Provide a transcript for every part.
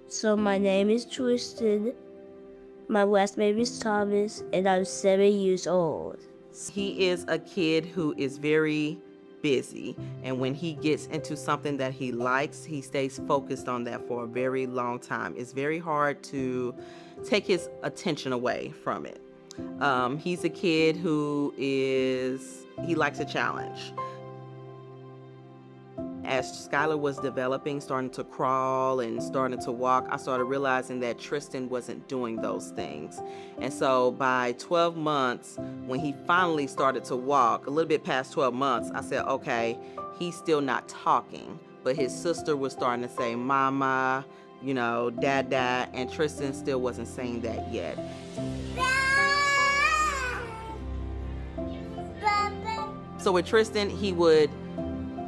So my name is Tristen. My last name is Thomas, and I'm 7 years old. He is a kid who is very busy, and when he gets into something that he likes, he stays focused on that for a very long time. It's very hard to take his attention away from it. He's a kid he likes a challenge. As Skylar was developing, starting to crawl and starting to walk, I started realizing that Tristen wasn't doing those things. And so by 12 months, when he finally started to walk, a little bit past 12 months, I said, okay, he's still not talking. But his sister was starting to say, mama, dada, and Tristen still wasn't saying that yet. So with Tristen, he would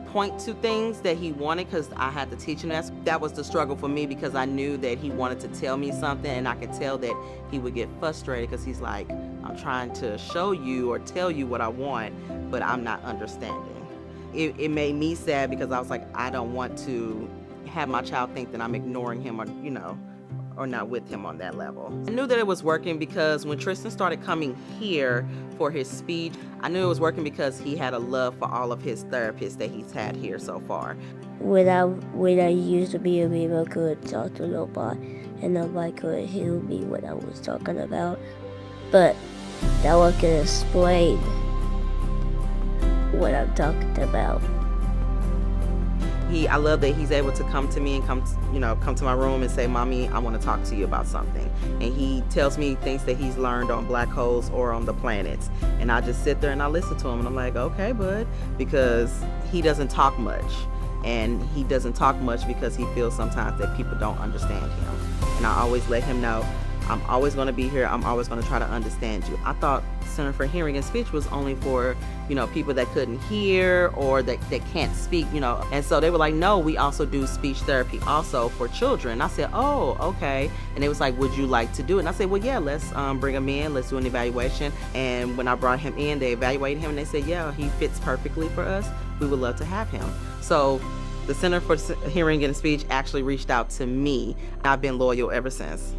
point to things that he wanted because I had to teach him that. That was the struggle for me because I knew that he wanted to tell me something, and I could tell that he would get frustrated because he's like, I'm trying to show you or tell you what I want, but I'm not understanding. It made me sad because I was like, I don't want to have my child think that I'm ignoring him or not with him on that level. I knew that it was working because when Tristen started coming here for his speech, I knew it was working because he had a love for all of his therapists that he's had here so far. When I used to be a baby, I could talk to nobody, and nobody could hear me when I was talking about. But now I can explain what I'm talking about. I love that he's able to come to me and come to my room and say, Mommy, I want to talk to you about something. And he tells me things that he's learned on black holes or on the planets. And I just sit there and I listen to him and I'm like, okay, bud, because he doesn't talk much. And he doesn't talk much because he feels sometimes that people don't understand him. And I always let him know, I'm always going to be here. I'm always going to try to understand you. I thought Center for Hearing and Speech was only for, people that couldn't hear or that can't speak, And so they were like, no, we also do speech therapy also for children. I said, oh, okay. And they was like, would you like to do it? And I said, well, yeah, let's bring him in. Let's do an evaluation. And when I brought him in, they evaluated him and they said, yeah, he fits perfectly for us. We would love to have him. So the Center for Hearing and Speech actually reached out to me. I've been loyal ever since.